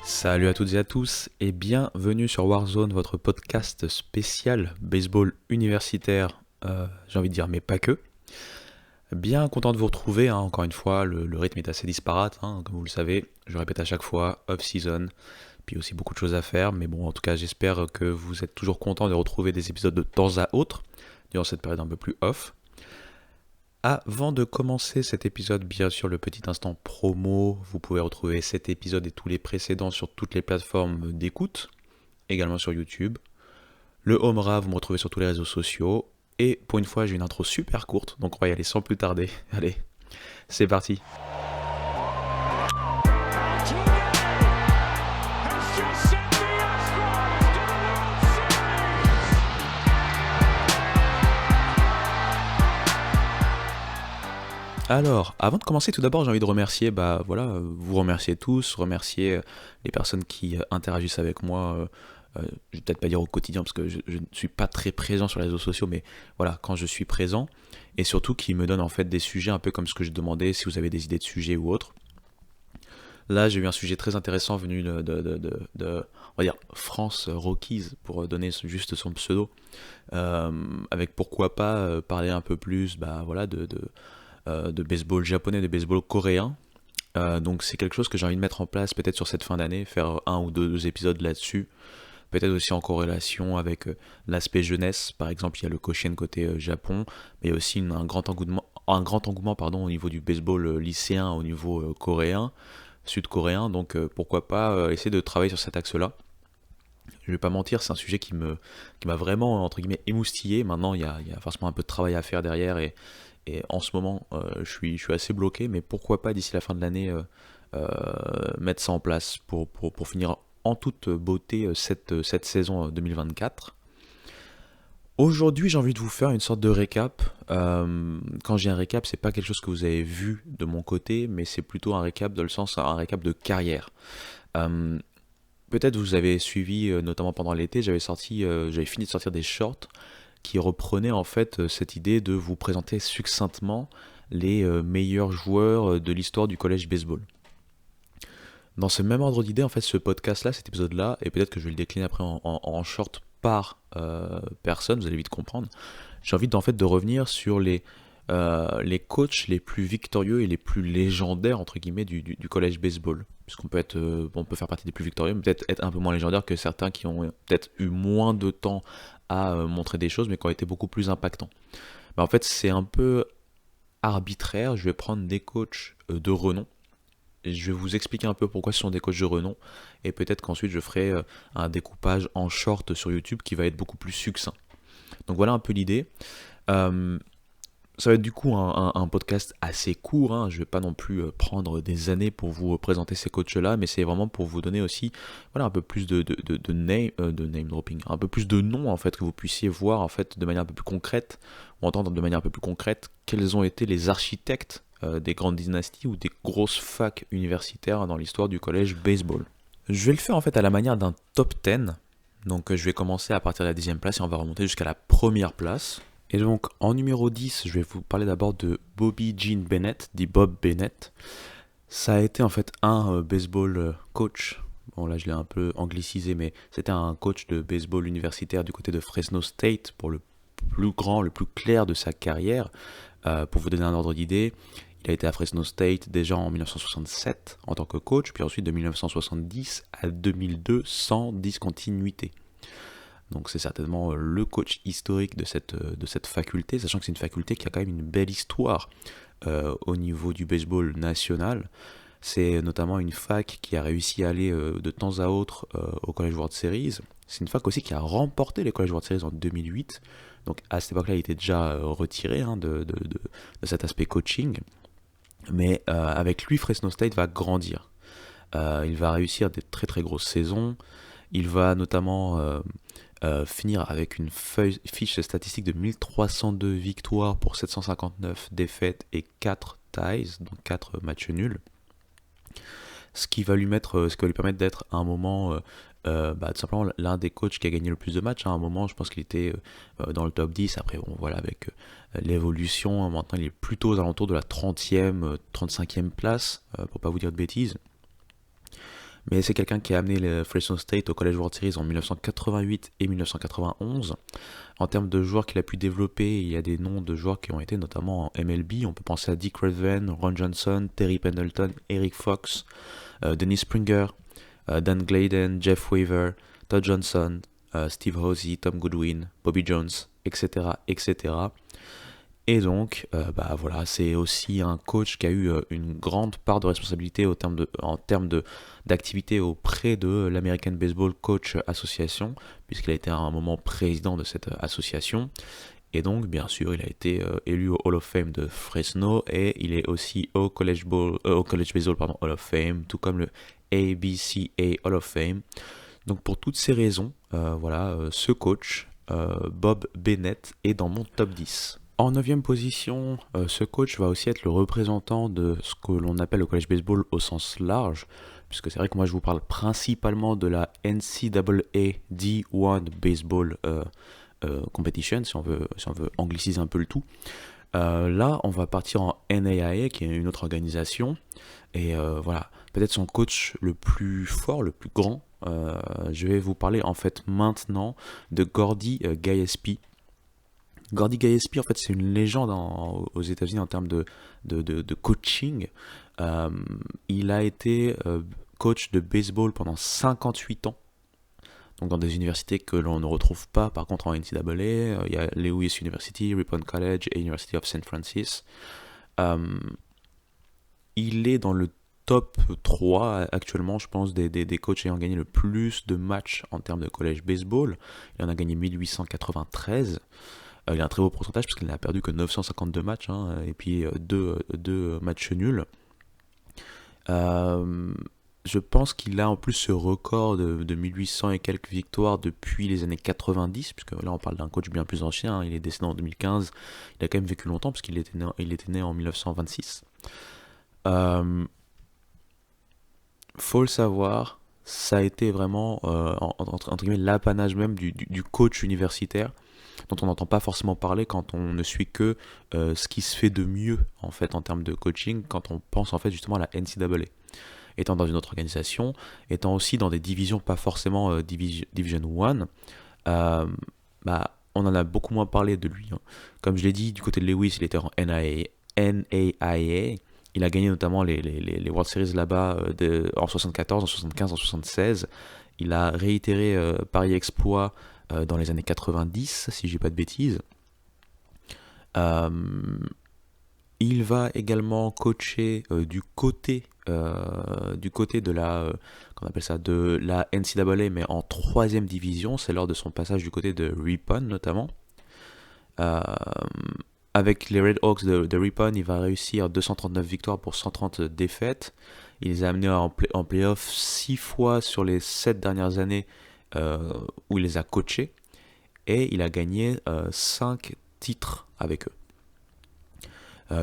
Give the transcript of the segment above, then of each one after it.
Salut à toutes et à tous et bienvenue sur Warzone, votre podcast spécial baseball universitaire, j'ai envie de dire mais pas que. Bien content de vous retrouver, encore une fois, le rythme est assez disparate, comme vous le savez, je répète à chaque fois, off-season, puis aussi beaucoup de choses à faire, mais bon en tout cas j'espère que vous êtes toujours content de retrouver des épisodes de temps à autre, durant cette période un peu plus off. Avant de commencer cet épisode, bien sûr, le petit instant promo, vous pouvez retrouver cet épisode et tous les précédents sur toutes les plateformes d'écoute, également sur YouTube. Le Homera, vous me retrouvez sur tous les réseaux sociaux. Et pour une fois, j'ai une intro super courte, donc on va y aller sans plus tarder. Allez, c'est parti. Alors, avant de commencer, tout d'abord, j'ai envie de remercier, vous remercier tous, remercier les personnes qui interagissent avec moi. Je vais peut-être pas dire au quotidien parce que je ne suis pas très présent sur les réseaux sociaux, mais voilà, quand je suis présent, et surtout qui me donnent en fait des sujets un peu comme ce que je demandais, si vous avez des idées de sujets ou autres. Là, j'ai eu un sujet très intéressant venu on va dire, France Rockies, pour donner juste son pseudo, avec pourquoi pas parler un peu plus, de baseball japonais, de baseball coréen. Donc c'est quelque chose que j'ai envie de mettre en place peut-être sur cette fin d'année, faire un ou deux épisodes là-dessus, peut-être aussi en corrélation avec l'aspect jeunesse. Par exemple, il y a le Koshien côté Japon, mais il y a aussi un grand engouement au niveau du baseball lycéen au niveau coréen, sud-coréen, donc pourquoi pas essayer de travailler sur cet axe-là. Je vais pas mentir, c'est un sujet qui m'a vraiment, entre guillemets, émoustillé. Maintenant, il y a forcément un peu de travail à faire derrière, et en ce moment, je suis assez bloqué, mais pourquoi pas d'ici la fin de l'année mettre ça en place pour finir en toute beauté cette saison 2024. Aujourd'hui, j'ai envie de vous faire une sorte de récap. Quand j'ai un récap, c'est pas quelque chose que vous avez vu de mon côté, mais c'est plutôt un récap dans le sens un récap de carrière. Euh, Peut-être vous avez suivi, notamment pendant l'été, j'avais fini de sortir des shorts qui reprenaient en fait cette idée de vous présenter succinctement les meilleurs joueurs de l'histoire du collège baseball. Dans ce même ordre d'idée, en fait, ce podcast-là, cet épisode-là, et peut-être que je vais le décliner après en short par personne, vous allez vite comprendre, j'ai envie de revenir sur les coachs les plus victorieux et les plus légendaires, entre guillemets, du collège baseball. Puisqu'on peut on peut faire partie des plus victorieux, mais peut-être être un peu moins légendaires que certains qui ont peut-être eu moins de temps à montrer des choses, mais qui ont été beaucoup plus impactants. En fait, c'est un peu arbitraire. Je vais prendre des coachs de renom, et je vais vous expliquer un peu pourquoi ce sont des coachs de renom, et peut-être qu'ensuite je ferai un découpage en short sur YouTube qui va être beaucoup plus succinct. Donc voilà un peu l'idée. Euh, Ça va être du coup un podcast assez court, je ne vais pas non plus prendre des années pour vous présenter ces coachs-là, mais c'est vraiment pour vous donner aussi voilà, un peu plus de name dropping, un peu plus de noms en fait, que vous puissiez voir en fait de manière un peu plus concrète, ou entendre de manière un peu plus concrète quels ont été les architectes des grandes dynasties ou des grosses facs universitaires dans l'histoire du collège baseball. Je vais le faire en fait à la manière d'un top 10, donc je vais commencer à partir de la 10e place et on va remonter jusqu'à la première place. Et donc en numéro 10, je vais vous parler d'abord de Bobby Jean Bennett, dit Bob Bennett. Ça a été en fait un baseball coach, bon là je l'ai un peu anglicisé, mais c'était un coach de baseball universitaire du côté de Fresno State pour le plus grand, le plus clair de sa carrière. Pour vous donner un ordre d'idée, il a été à Fresno State déjà en 1967 en tant que coach, puis ensuite de 1970 à 2002 sans discontinuité. Donc c'est certainement le coach historique de cette faculté, sachant que c'est une faculté qui a quand même une belle histoire au niveau du baseball national. C'est notamment une fac qui a réussi à aller de temps à autre au College World Series. C'est une fac aussi qui a remporté les College World Series en 2008. Donc à cette époque-là, il était déjà retiré de cet aspect coaching. Mais avec lui, Fresno State va grandir. Il va réussir des très très grosses saisons. Il va notamment finir avec une fiche statistique de 1302 victoires pour 759 défaites et 4 ties, donc 4 matchs nuls. Ce qui va lui permettre d'être à un moment tout simplement l'un des coachs qui a gagné le plus de matchs. À un moment, je pense qu'il était dans le top 10. Après, bon, voilà, avec l'évolution, maintenant il est plutôt aux alentours de la 30e, 35e place, pour pas vous dire de bêtises. Mais c'est quelqu'un qui a amené le Fresno State au College World Series en 1988 et 1991. En termes de joueurs qu'il a pu développer, il y a des noms de joueurs qui ont été notamment en MLB. On peut penser à Dick Redven, Ron Johnson, Terry Pendleton, Eric Fox, Dennis Springer, Dan Glayden, Jeff Weaver, Todd Johnson, Steve Hosey, Tom Goodwin, Bobby Jones, etc., etc. Et donc, voilà, c'est aussi un coach qui a eu une grande part de responsabilité en termes d'activité auprès de l'American Baseball Coach Association, puisqu'il a été à un moment président de cette association. Et donc, bien sûr, il a été élu au Hall of Fame de Fresno et il est aussi au College Baseball Hall of Fame, tout comme le ABCA Hall of Fame. Donc, pour toutes ces raisons, ce coach, Bob Bennett, est dans mon top 10. En 9e position, ce coach va aussi être le représentant de ce que l'on appelle le college baseball au sens large, puisque c'est vrai que moi je vous parle principalement de la NCAA D1 Baseball Competition, si on veut angliciser un peu le tout. Là, on va partir en NAIA, qui est une autre organisation, et voilà, peut-être son coach le plus fort, le plus grand. Je vais vous parler en fait maintenant de Gordy Gillespie. Gordy Gillespie, en fait, c'est une légende aux États-Unis en termes de coaching. Il a été coach de baseball pendant 58 ans, donc dans des universités que l'on ne retrouve pas, par contre, en NCAA. Il y a Lewis University, Ripon College et University of St. Francis. Il est dans le top 3 actuellement, je pense, des coachs ayant gagné le plus de matchs en termes de college baseball. Il en a gagné 1893. Il a un très beau pourcentage parce qu'il n'a perdu que 952 matchs, et puis deux matchs nuls. Je pense qu'il a en plus ce record de 1800 et quelques victoires depuis les années 90, puisque là on parle d'un coach bien plus ancien, il est décédé en 2015, il a quand même vécu longtemps puisqu'il était né en 1926. Faut le savoir, ça a été vraiment entre guillemets l'apanage même du coach universitaire, dont on n'entend pas forcément parler quand on ne suit que ce qui se fait de mieux en fait en termes de coaching, quand on pense en fait justement à la NCAA. Étant dans une autre organisation, étant aussi dans des divisions pas forcément Division 1, on en a beaucoup moins parlé de lui. Comme je l'ai dit, du côté de Lewis, il était en NAIA. Il a gagné notamment les World Series là-bas en 74, en 75, en 76. Il a réitéré pareil exploit dans les années 90, si je dis pas de bêtises. Il va également coacher du côté de la qu'on appelle ça, de la NCAA, mais en 3e division. C'est lors de son passage du côté de Ripon notamment. Avec les Red Hawks de Ripon, il va réussir 239 victoires pour 130 défaites. Il les a amenés en playoff 6 fois sur les 7 dernières années où il les a coachés. Et il a gagné 5 titres avec eux.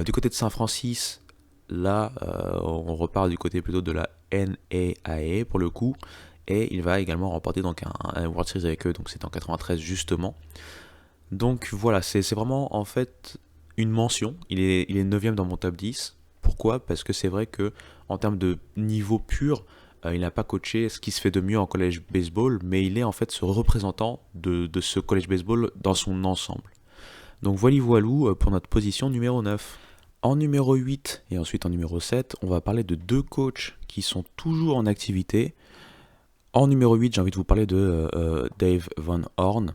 Du côté de Saint-Francis, là, on repart du côté plutôt de la NAIA pour le coup. Et il va également remporter donc un World Series avec eux, donc c'était en 93 justement. Donc voilà, c'est vraiment en fait une mention. Il est 9ème dans mon top 10. Pourquoi ? Parce que c'est vrai que en termes de niveau pur, il n'a pas coaché ce qui se fait de mieux en college baseball, mais il est en fait ce représentant de ce college baseball dans son ensemble. Donc voilou pour notre position numéro 9. En numéro 8 et ensuite en numéro 7, on va parler de 2 coachs qui sont toujours en activité. En numéro 8, j'ai envie de vous parler de Dave Van Horn.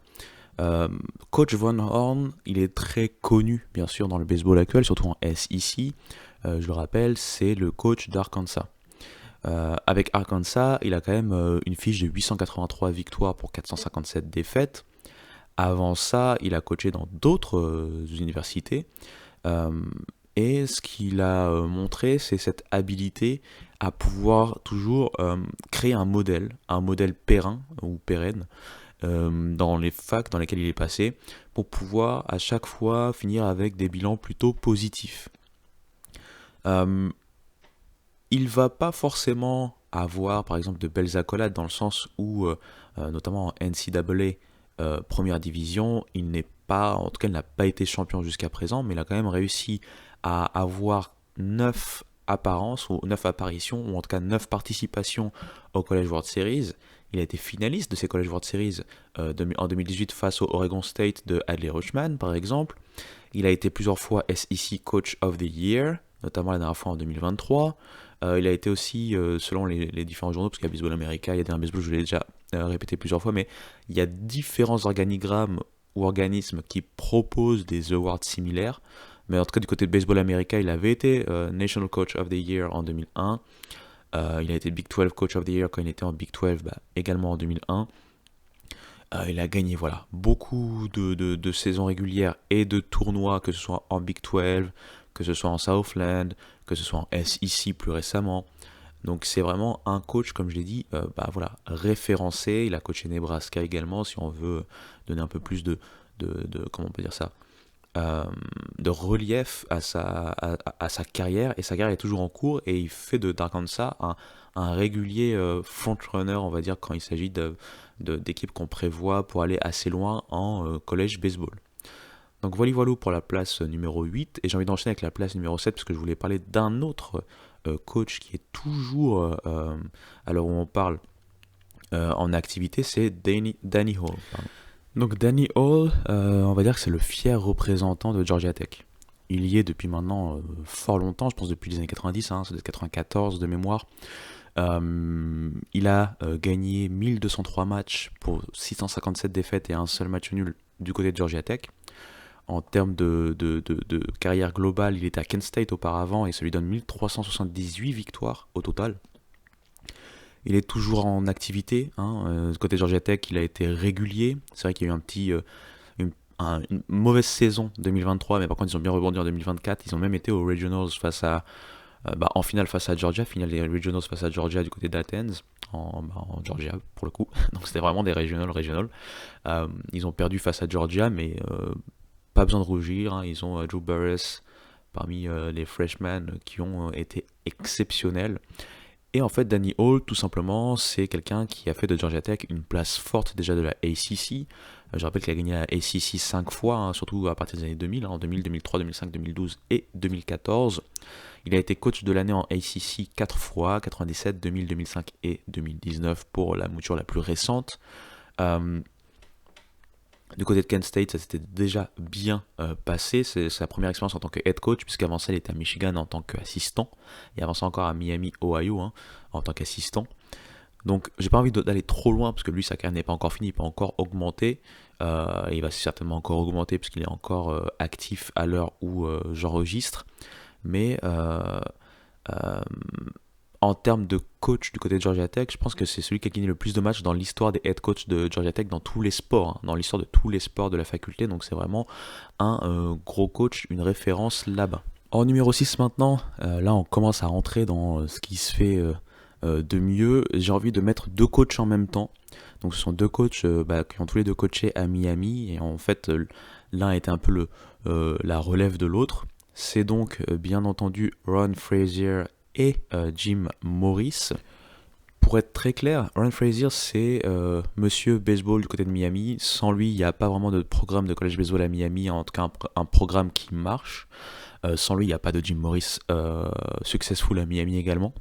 Coach Van Horn, il est très connu bien sûr dans le baseball actuel, surtout en SEC. Je le rappelle, c'est le coach d'Arkansas. Avec Arkansas, il a quand même une fiche de 883 victoires pour 457 défaites. Avant ça, il a coaché dans d'autres universités. Et ce qu'il a montré, c'est cette habilité à pouvoir toujours créer un modèle pérenne dans les facs dans lesquelles il est passé, pour pouvoir à chaque fois finir avec des bilans plutôt positifs. Il va pas forcément avoir par exemple de belles accolades dans le sens où, notamment en NCAA, première division, il n'est pas, en tout cas il n'a pas été champion jusqu'à présent, mais il a quand même réussi à avoir 9 apparences, ou 9 apparitions, ou en tout cas 9 participations au College World Series. Il a été finaliste de ces College World Series en 2018 face au Oregon State de Adley Rutschman, par exemple. Il a été plusieurs fois SEC Coach of the Year, notamment la dernière fois en 2023. Il a été aussi, selon les différents journaux, parce qu'il y a Baseball America, il y a un Baseball, je l'ai déjà répété plusieurs fois, mais il y a différents organigrammes ou organismes qui proposent des awards similaires. Mais en tout cas, du côté de Baseball America, il avait été National Coach of the Year en 2001. Il a été Big 12 Coach of the Year quand il était en Big 12, également en 2001. Il a gagné beaucoup de saisons régulières et de tournois, que ce soit en Big 12, que ce soit en Southland, que ce soit en SEC plus récemment. Donc c'est vraiment un coach, comme je l'ai dit, référencé. Il a coaché Nebraska également, si on veut donner un peu plus comment on peut dire ça, de relief à sa carrière. Et sa carrière est toujours en cours, et il fait d'Arkansas un régulier frontrunner, on va dire, quand il s'agit d'équipes qu'on prévoit pour aller assez loin en college baseball. Donc voilà pour la place numéro 8, et j'ai envie d'enchaîner avec la place numéro 7, parce que je voulais parler d'un autre coach qui est toujours, à l'heure où on parle, en activité, c'est Danny Hall. Pardon. Donc Danny Hall, on va dire que c'est le fier représentant de Georgia Tech. Il y est depuis maintenant fort longtemps, je pense depuis les années 90, c'est 94 de mémoire. Il a gagné 1203 matchs pour 657 défaites et un seul match nul du côté de Georgia Tech. En termes de carrière globale, il était à Kent State auparavant et ça lui donne 1378 victoires au total. Il est toujours en activité. Du côté de Georgia Tech, il a été régulier. C'est vrai qu'il y a eu une mauvaise saison 2023, mais par contre ils ont bien rebondi en 2024. Ils ont même été aux Regionals en finale face à Georgia, finale des Regionals face à Georgia du côté d'Athens, en Georgia pour le coup. Donc c'était vraiment des regionals. Ils ont perdu face à Georgia, mais pas besoin de rougir. Ils ont Joe Burris parmi les freshmen qui ont été exceptionnels. Et en fait, Danny Hall, tout simplement, c'est quelqu'un qui a fait de Georgia Tech une place forte déjà de la ACC. Je rappelle qu'il a gagné la ACC 5 fois, surtout à partir des années 2000, en 2000, 2003, 2005, 2012 et 2014. Il a été coach de l'année en ACC 4 fois, 97, 2000, 2005 et 2019 pour la mouture la plus récente. Du côté de Kent State, ça s'était déjà bien passé. C'est sa première expérience en tant que head coach, puisqu'avant ça, il était à Michigan en tant qu'assistant, et avant ça encore à Miami, Ohio, en tant qu'assistant. Donc, j'ai pas envie d'aller trop loin, parce que lui, sa carrière n'est pas encore finie, il peut encore augmenter. Il va certainement encore augmenter, puisqu'il est encore actif à l'heure où j'enregistre. Mais en termes de coach du côté de Georgia Tech, je pense que c'est celui qui a gagné le plus de matchs dans l'histoire des head coachs de Georgia Tech dans tous les sports, dans l'histoire de tous les sports de la faculté. Donc c'est vraiment un gros coach, une référence là-bas. En numéro 6 maintenant, là on commence à rentrer dans ce qui se fait de mieux. J'ai envie de mettre deux coachs en même temps. Donc ce sont deux coachs qui ont tous les deux coaché à Miami. Et en fait, l'un était un peu la relève de l'autre. C'est donc bien entendu Ron Frazier et Jim Morris. Pour être très clair, Ron Frazier c'est monsieur baseball du côté de Miami. Sans lui, il n'y a pas vraiment de programme de college baseball à Miami, en tout cas un programme qui marche. Sans lui, il n'y a pas de Jim Morris successful à Miami également.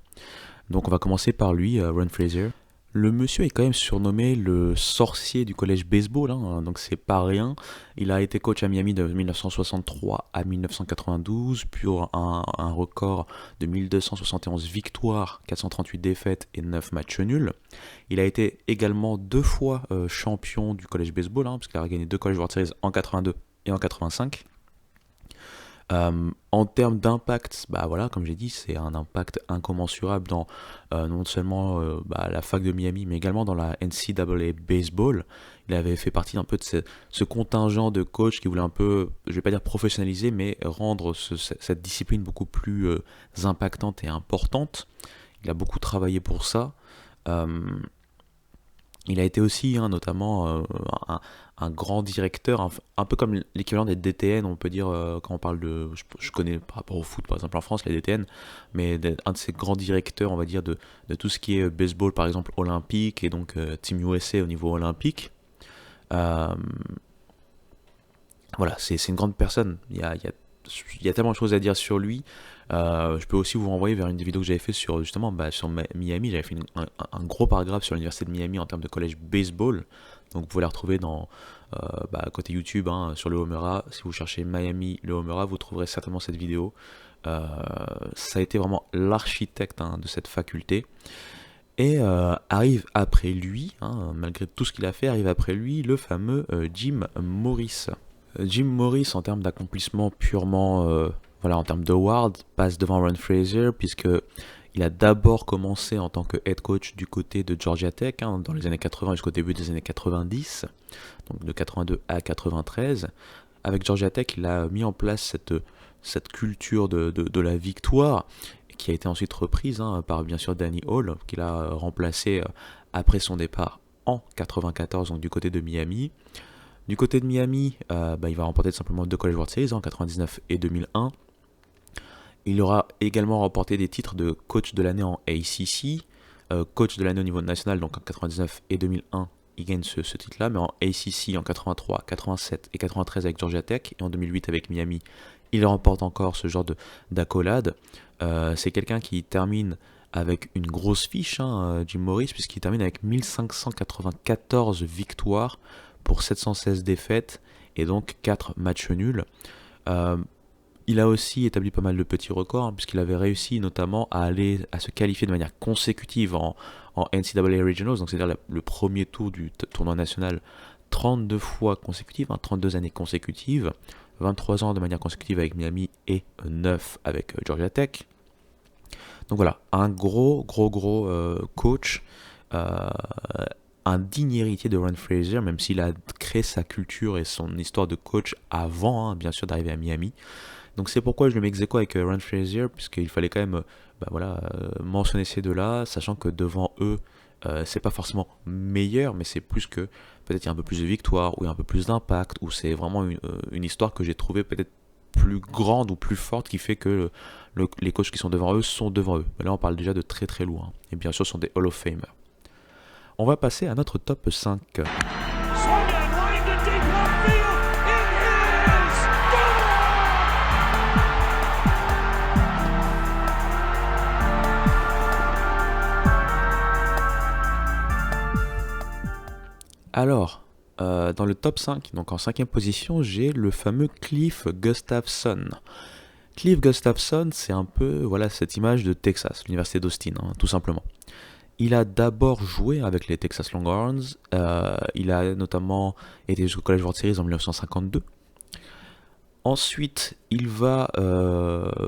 Donc on va commencer par lui, Ron Frazier. Le monsieur est quand même surnommé le sorcier du collège baseball, donc c'est pas rien. Il a été coach à Miami de 1963 à 1992, pour un record de 1271 victoires, 438 défaites et 9 matchs nuls. Il a été également 2 fois champion du collège baseball, parce qu'il a gagné 2 College World Series en 82 et en 85. En termes d'impact, comme j'ai dit, c'est un impact incommensurable dans non seulement la fac de Miami, mais également dans la NCAA Baseball. Il avait fait partie un peu de ce contingent de coachs qui voulait un peu, je vais pas dire professionnaliser, mais rendre cette discipline beaucoup plus impactante et importante. Il a beaucoup travaillé pour ça. Il a été aussi notamment un grand directeur, un peu comme l'équivalent des DTN, on peut dire, quand on parle de... Je connais par rapport au foot, par exemple en France, les DTN, mais un de ces grands directeurs, on va dire, de tout ce qui est baseball, par exemple, olympique, et donc Team USA au niveau olympique. C'est une grande personne. Il y a tellement de choses à dire sur lui. Je peux aussi vous renvoyer vers une des vidéos que j'avais fait sur justement sur Miami. J'avais fait un gros paragraphe sur l'université de Miami en termes de collège baseball. Donc vous pouvez la retrouver dans côté YouTube sur le Homera. Si vous cherchez Miami le Homera, vous trouverez certainement cette vidéo. Ça a été vraiment l'architecte de cette faculté. Et arrive après lui, malgré tout ce qu'il a fait, arrive après lui le fameux Jim Morris. Jim Morris, en termes d'accomplissement purement, en termes d'award, passe devant Ron Frazier, puisque il a d'abord commencé en tant que head coach du côté de Georgia Tech, dans les années 80 jusqu'au début des années 90, donc de 82 à 93. Avec Georgia Tech, il a mis en place cette culture de la victoire, qui a été ensuite reprise par bien sûr Danny Hall, qu'il a remplacé après son départ en 94, donc du côté de Miami. Du côté de Miami, il va remporter tout simplement 2 College World Series en 99 et 2001. Il aura également remporté des titres de coach de l'année en ACC, coach de l'année au niveau national, donc en 99 et 2001, il gagne ce titre-là, mais en ACC en 83, 87 et 93 avec Georgia Tech, et en 2008 avec Miami, il remporte encore ce genre d'accolade. C'est quelqu'un qui termine avec une grosse fiche, Jim Morris, puisqu'il termine avec 1594 victoires pour 716 défaites et donc 4 matchs nuls. Il a aussi établi pas mal de petits records, puisqu'il avait réussi notamment à se qualifier de manière consécutive en NCAA Regionals, donc c'est-à-dire le premier tour du tournoi national, 32 fois consécutives, 32 années consécutives, 23 ans de manière consécutive avec Miami et 9 avec Georgia Tech. Donc voilà, un gros coach, un digne héritier de Ron Frazier, même s'il a créé sa culture et son histoire de coach avant, bien sûr, d'arriver à Miami. Donc c'est pourquoi je le mets ex aequo avec Ron Frazier, puisqu'il fallait quand même mentionner ces deux-là, sachant que devant eux, c'est pas forcément meilleur, mais c'est plus que peut-être il y a un peu plus de victoire, ou il y a un peu plus d'impact, ou c'est vraiment une histoire que j'ai trouvée peut-être plus grande ou plus forte, qui fait que les coachs qui sont devant eux sont devant eux. Mais là on parle déjà de très très lourd, et bien sûr ce sont des Hall of Famers. On va passer à notre top 5. Alors, dans le top 5, donc en 5e position, j'ai le fameux Cliff Gustafson. Cliff Gustafson, c'est un peu cette image de Texas, l'université d'Austin, tout simplement. Il a d'abord joué avec les Texas Longhorns, il a notamment été jusqu'au College World Series en 1952. Ensuite, il va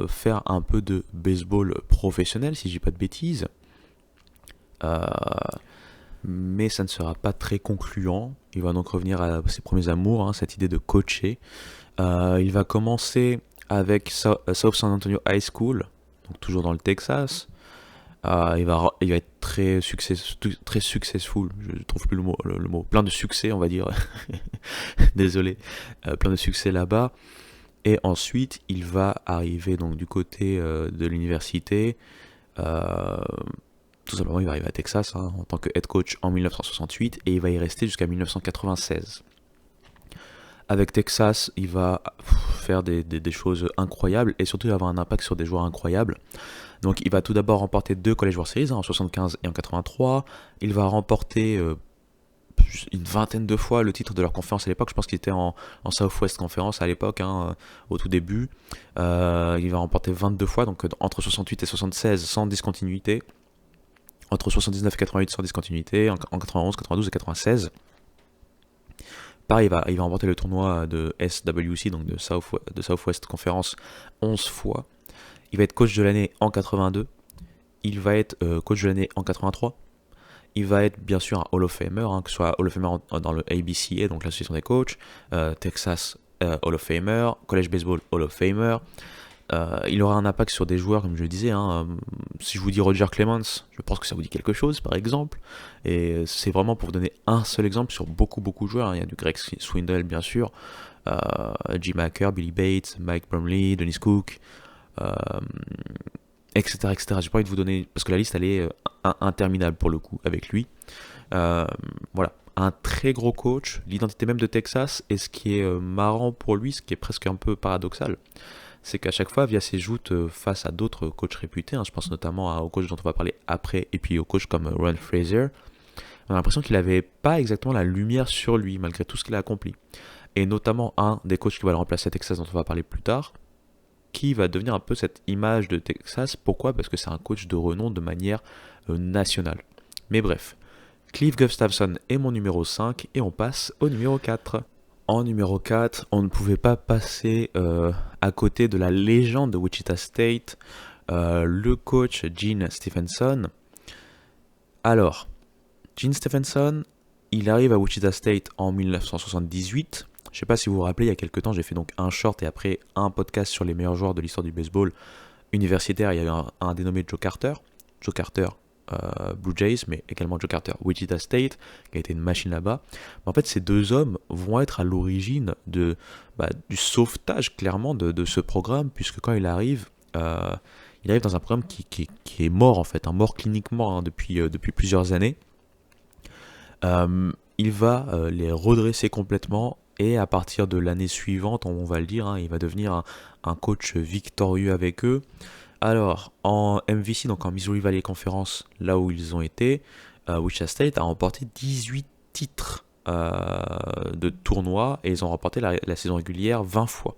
faire un peu de baseball professionnel, si je dis pas de bêtises. Mais ça ne sera pas très concluant. Il va donc revenir à ses premiers amours, cette idée de coacher. Il va commencer avec South San Antonio High School, donc toujours dans le Texas. Il va être très successful, je trouve plus le mot, plein de succès on va dire, désolé, plein de succès là-bas. Et ensuite il va arriver donc du côté de l'université, tout simplement il va arriver à Texas en tant que head coach en 1968 et il va y rester jusqu'à 1996. Avec Texas, il va faire des choses incroyables et surtout il va avoir un impact sur des joueurs incroyables. Donc il va tout d'abord remporter 2 College World Series, en 75 et en 83. Il va remporter une vingtaine de fois le titre de leur conférence à l'époque. Je pense qu'il était en Southwest Conference à l'époque, au tout début. Il va remporter 22 fois, donc entre 68 et 76 sans discontinuité. Entre 79 et 88 sans discontinuité, en 91, 92 et 96. Pareil, il va remporter le tournoi de SWC, donc de Southwest Conference, 11 fois. Il va être coach de l'année en 82. Il va être coach de l'année en 83. Il va être bien sûr un Hall of Famer, que ce soit Hall of Famer dans le ABCA, donc l'association des coachs, Texas Hall of Famer, College Baseball Hall of Famer. Il aura un impact sur des joueurs, comme je le disais. Si je vous dis Roger Clemens, je pense que ça vous dit quelque chose, par exemple. Et c'est vraiment pour vous donner un seul exemple sur beaucoup de joueurs. Il y a du Greg Swindell, bien sûr, Jim Hacker, Billy Bates, Mike Brumley, Dennis Cook, etc. J'ai pas envie de vous donner, parce que la liste elle est interminable pour le coup avec lui. Voilà, un très gros coach, l'identité même de Texas. Et ce qui est marrant pour lui, ce qui est presque un peu paradoxal, c'est qu'à chaque fois, via ses joutes face à d'autres coachs réputés, hein, je pense notamment au coach dont on va parler après, et puis aux coachs comme Ron Fraser, on a l'impression qu'il n'avait pas exactement la lumière sur lui, malgré tout ce qu'il a accompli. Et notamment un des coachs qui va le remplacer à Texas, dont on va parler plus tard, qui va devenir un peu cette image de Texas. Pourquoi? Parce que c'est un coach de renom de manière nationale. Mais bref, Cliff Gustafson est mon numéro 5 et on passe au numéro 4. En numéro 4, on ne pouvait pas passer à côté de la légende de Wichita State, le coach Gene Stephenson. Alors, Gene Stephenson, il arrive à Wichita State en 1978. Je ne sais pas si vous vous rappelez, il y a quelques temps, j'ai fait donc un short et après un podcast sur les meilleurs joueurs de l'histoire du baseball universitaire. Il y a eu un dénommé Joe Carter. Joe Carter, Blue Jays, mais également Joe Carter, Wichita State, qui a été une machine là-bas. Mais en fait, ces deux hommes vont être à l'origine du sauvetage, clairement, de ce programme, puisque quand il arrive dans un programme qui est mort, en fait, mort cliniquement depuis plusieurs années. Il va les redresser complètement, et à partir de l'année suivante, on va le dire, il va devenir un coach victorieux avec eux. Alors, en MVC, donc en Missouri Valley Conference, là où ils ont été, Wichita State a remporté 18 titres de tournois, et ils ont remporté la saison régulière 20 fois.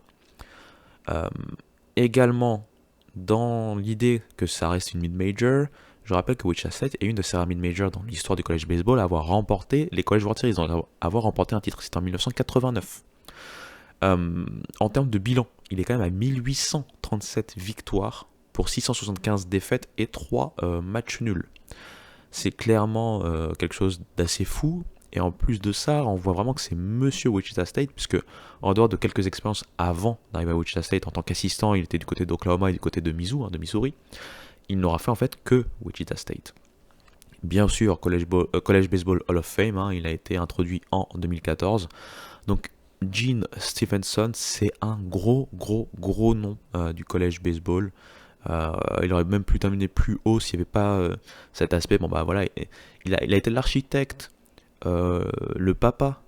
Également, dans l'idée que ça reste une mid-major, je rappelle que Wichita State est une de ces rares mid-majors dans l'histoire du college baseball à avoir remporté les College World Series, avoir remporté un titre, c'était en 1989. En termes de bilan, il est quand même à 1837 victoires pour 675 défaites et 3 matchs nuls. C'est clairement quelque chose d'assez fou. Et en plus de ça, on voit vraiment que c'est Monsieur Wichita State, puisque en dehors de quelques expériences avant d'arriver à Wichita State en tant qu'assistant, il était du côté d'Oklahoma et du côté de Missouri. Il n'aura fait en fait que Wichita State. Bien sûr, College Baseball Hall of Fame, il a été introduit en 2014. Donc Gene Stephenson, c'est un gros nom du college baseball. Il aurait même pu terminer plus haut s'il n'y avait pas cet aspect. Il a été l'architecte, le papa,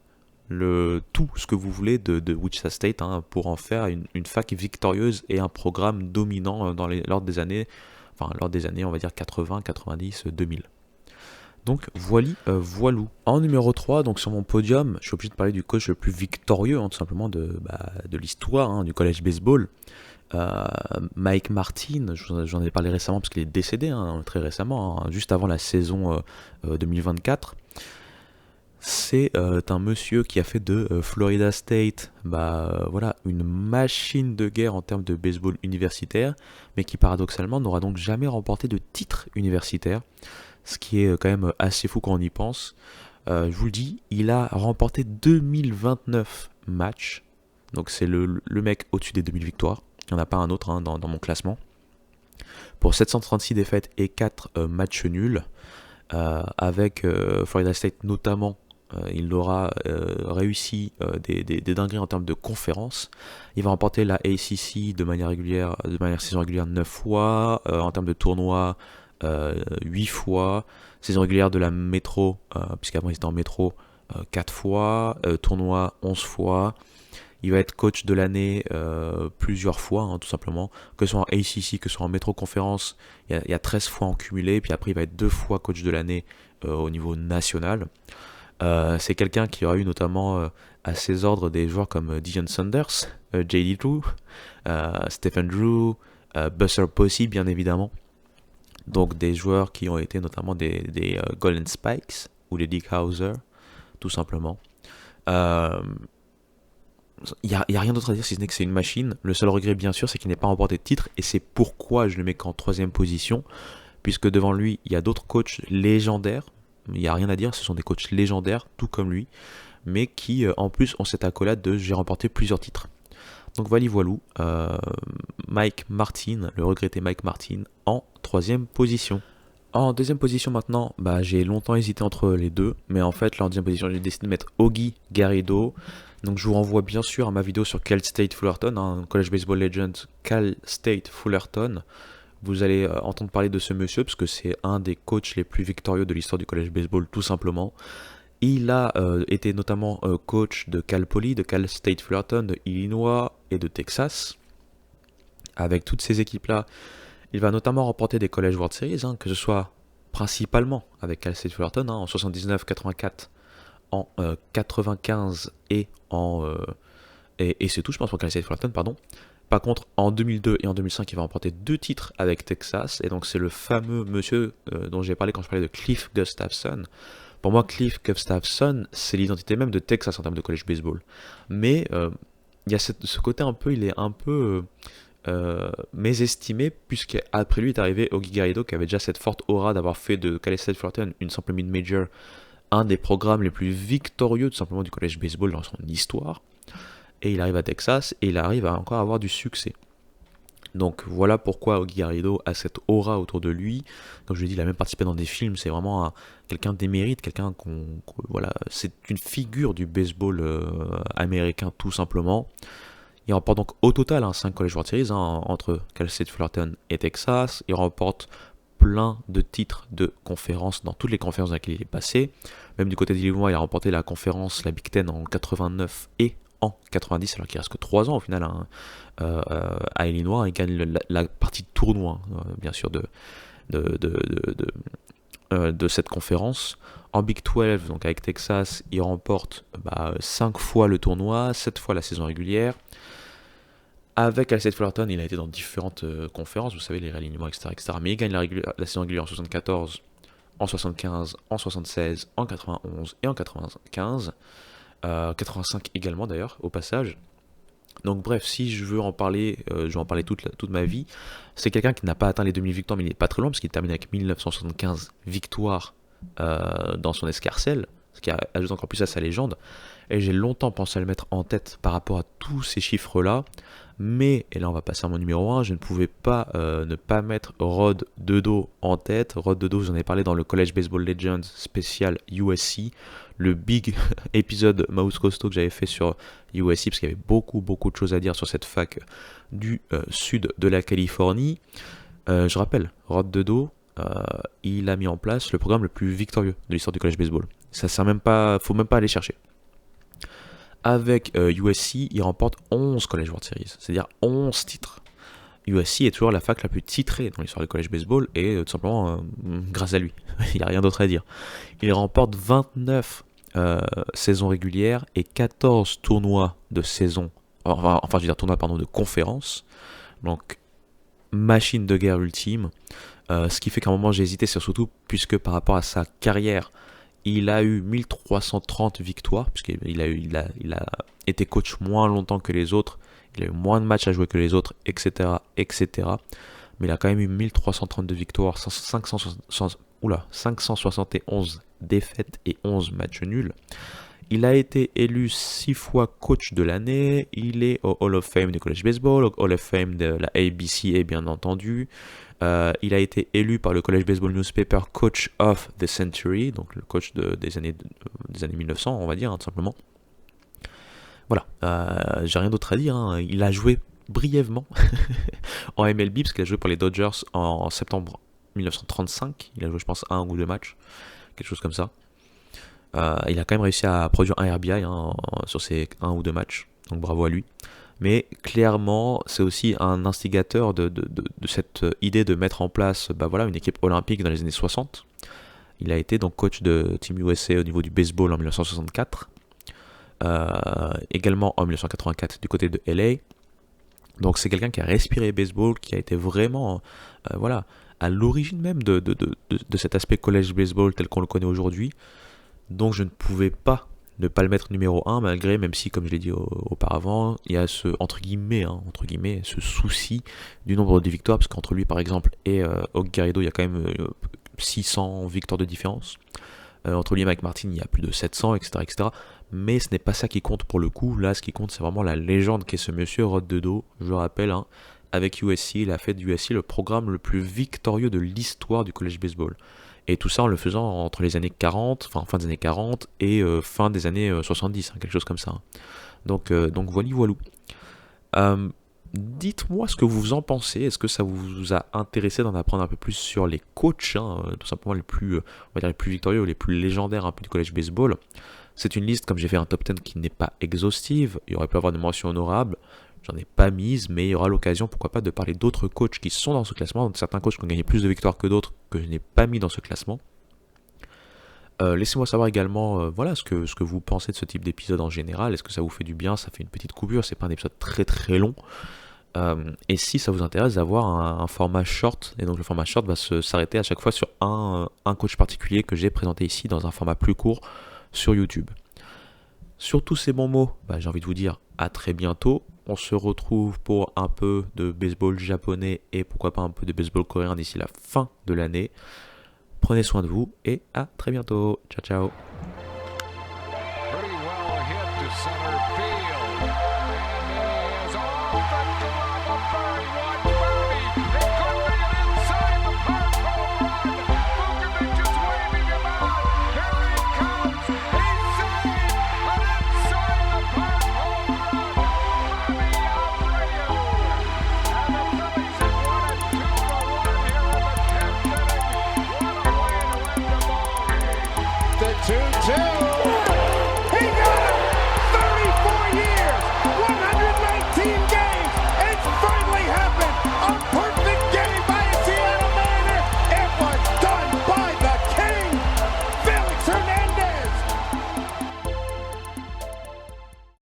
tout ce que vous voulez de Wichita State, pour en faire une fac victorieuse et un programme dominant lors des années, on va dire 80, 90, 2000. Donc voilou. En numéro 3, donc sur mon podium, je suis obligé de parler du coach le plus victorieux, tout simplement de l'histoire du college baseball. Mike Martin, j'en ai parlé récemment parce qu'il est décédé très récemment, juste avant la saison 2024. C'est un monsieur qui a fait de Florida State une machine de guerre en termes de baseball universitaire, mais qui paradoxalement n'aura donc jamais remporté de titre universitaire, ce qui est quand même assez fou quand on y pense. Je vous le dis, il a remporté 2029 matchs, donc c'est le mec au-dessus des 2000 victoires, il n'y en a pas un autre dans mon classement, pour 736 défaites et 4 matchs nuls, avec Florida State notamment. Il aura réussi des dingueries en termes de conférences. Il va remporter la ACC de manière saison régulière 9 fois, en termes de tournoi 8 fois, saison régulière de la métro, puisqu'avant il était en métro 4 fois, tournoi 11 fois. Il va être coach de l'année plusieurs fois, tout simplement, que ce soit en ACC, que ce soit en métro conférence, il y a 13 fois en cumulé, puis après il va être 2 fois coach de l'année au niveau national. C'est quelqu'un qui aura eu notamment à ses ordres des joueurs comme Deion Sanders, J.D. Drew, Stephen Drew, Buster Posey bien évidemment. Donc des joueurs qui ont été notamment des Golden Spikes ou des Dick Hauser, tout simplement. Il n'y a rien d'autre à dire si ce n'est que c'est une machine. Le seul regret bien sûr c'est qu'il n'ait pas remporté de titre, et c'est pourquoi je le mets qu'en 3ème position, puisque devant lui il y a d'autres coachs légendaires. Il n'y a rien à dire, ce sont des coachs légendaires, tout comme lui, mais qui en plus ont cette accolade de j'ai remporté plusieurs titres. Donc voilou, Mike Martin, le regretté Mike Martin, en 3ème position. En 2ème position maintenant, j'ai longtemps hésité entre les deux, mais en fait là en 2ème position j'ai décidé de mettre Augie Garrido. Donc je vous renvoie bien sûr à ma vidéo sur Cal State Fullerton, College Baseball Legend Cal State Fullerton. Vous allez entendre parler de ce monsieur parce que c'est un des coachs les plus victorieux de l'histoire du college baseball, tout simplement. Il a été notamment coach de Cal Poly, de Cal State Fullerton, de Illinois et de Texas. Avec toutes ces équipes-là, il va notamment remporter des College World Series, hein, que ce soit principalement avec Cal State Fullerton, hein, en 79, 84, en 95 et c'est tout, je pense, pour Cal State Fullerton, pardon. Par contre, en 2002 et en 2005, il va remporter 2 titres avec Texas, et donc c'est le fameux monsieur dont j'ai parlé quand je parlais de Cliff Gustafson. Pour moi, Cliff Gustafson, c'est l'identité même de Texas en termes de college baseball. Mais il y a ce côté un peu, il est un peu mésestimé, puisqu'après lui est arrivé Augie Garrido, qui avait déjà cette forte aura d'avoir fait de Cal State Fullerton une simple mid-major, un des programmes les plus victorieux tout simplement du college baseball dans son histoire. Et il arrive à Texas et il arrive à encore avoir du succès. Donc voilà pourquoi Augie Garrido a cette aura autour de lui. Comme je l'ai dit, il a même participé dans des films, c'est vraiment quelqu'un d'émérite, quelqu'un voilà, c'est une figure du baseball américain tout simplement. Il remporte donc au total 5 College World Series entre Cal State Fullerton et Texas. Il remporte plein de titres de conférences dans toutes les conférences dans lesquelles il est passé. Même du côté d'Illinois, il a remporté la conférence, la Big Ten en 89 et en 90, alors qu'il reste que 3 ans au final à Illinois. Il gagne la partie de tournoi, bien sûr, de cette conférence. En Big 12, donc avec Texas, il remporte 5 fois le tournoi, 7 fois la saison régulière. Avec Cal State Fullerton, il a été dans différentes conférences, vous savez, les réalignements, etc. Mais il gagne la saison régulière en 74, en 75, en 76, en 91 et en 95. 85 également d'ailleurs, au passage. Donc bref, si je veux en parler, je vais en parler toute ma vie. C'est quelqu'un qui n'a pas atteint les 2000 victoires, mais il n'est pas très loin, parce qu'il termine avec 1975 victoires dans son escarcelle, ce qui ajoute encore plus à sa légende. Et j'ai longtemps pensé à le mettre en tête par rapport à tous ces chiffres-là. Mais, et là on va passer à mon numéro 1, je ne pouvais pas ne pas mettre Rod Dedeaux en tête. Rod Dedeaux, j'en ai parlé dans le College Baseball Legends spécial USC, le big épisode Mouse Costo que j'avais fait sur USC, parce qu'il y avait beaucoup de choses à dire sur cette fac du sud de la Californie. Je rappelle, Rod Dedeaux, il a mis en place le programme le plus victorieux de l'histoire du College Baseball. Ça sert même pas, faut même pas aller chercher. Avec USC, il remporte 11 College World Series, c'est-à-dire 11 titres. USC est toujours la fac la plus titrée dans l'histoire du college baseball, et tout simplement grâce à lui, il n'y a rien d'autre à dire. Il remporte 29 saisons régulières et 14 tournois de saison, enfin je veux dire tournois de conférence, donc machine de guerre ultime. Ce qui fait qu'à un moment j'ai hésité, c'est surtout puisque par rapport à sa carrière, il a eu 1330 victoires, puisqu'il a été coach moins longtemps que les autres, il a eu moins de matchs à jouer que les autres, etc. Mais il a quand même eu 1332 victoires, 571 défaites et 11 matchs nuls. Il a été élu 6 fois coach de l'année, il est au Hall of Fame du College Baseball, au Hall of Fame de la ABCA bien entendu. Il a été élu par le College Baseball Newspaper Coach of the Century, donc le coach des années 1900, on va dire, tout simplement. Voilà, j'ai rien d'autre à dire, hein. Il a joué brièvement en MLB, parce qu'il a joué pour les Dodgers en septembre 1935. Il a joué, je pense, 1 ou 2 matchs, quelque chose comme ça. Il a quand même réussi à produire un RBI sur ses 1 ou 2 matchs, donc bravo à lui. Mais clairement, c'est aussi un instigateur de cette idée de mettre en place une équipe olympique dans les années 60. Il a été donc coach de Team USA au niveau du baseball en 1964. Également en 1984 du côté de LA. Donc c'est quelqu'un qui a respiré baseball, qui a été vraiment à l'origine même de cet aspect college baseball tel qu'on le connaît aujourd'hui. Donc je ne pouvais pas ne pas le mettre numéro 1, malgré, même si, comme je l'ai dit auparavant, il y a ce, entre guillemets, ce souci du nombre de victoires, parce qu'entre lui, par exemple, et Augie Garrido, il y a quand même 600 victoires de différence. Entre lui et Mike Martin, il y a plus de 700, etc. Mais ce n'est pas ça qui compte pour le coup. Là, ce qui compte, c'est vraiment la légende qu'est ce monsieur Rod Dedeaux. Je rappelle, avec USC, il a fait de USC le programme le plus victorieux de l'histoire du college baseball. Et tout ça en le faisant entre les années 40, fin des années 40 et fin des années 70, quelque chose comme ça. Donc voilou. Dites-moi ce que vous en pensez. Est-ce que ça vous a intéressé d'en apprendre un peu plus sur les coachs, tout simplement les plus, on va dire les plus victorieux ou les plus légendaires un peu du college baseball. C'est une liste, comme j'ai fait un top 10, qui n'est pas exhaustive. Il aurait pu avoir des mentions honorables. j'en ai pas mise, mais il y aura l'occasion, pourquoi pas, de parler d'autres coachs qui sont dans ce classement, certains coachs qui ont gagné plus de victoires que d'autres que je n'ai pas mis dans ce classement. Laissez-moi savoir également voilà, ce que vous pensez de ce type d'épisode en général. Est-ce que ça vous fait du bien? Ça fait une petite coupure, c'est pas un épisode très très long. Et si ça vous intéresse d'avoir un format short, et donc le format short va s'arrêter à chaque fois sur un coach particulier que j'ai présenté ici dans un format plus court sur YouTube. Sur tous ces bons mots, j'ai envie de vous dire à très bientôt. On se retrouve pour un peu de baseball japonais et pourquoi pas un peu de baseball coréen d'ici la fin de l'année. Prenez soin de vous et à très bientôt. Ciao ciao. The 2-2.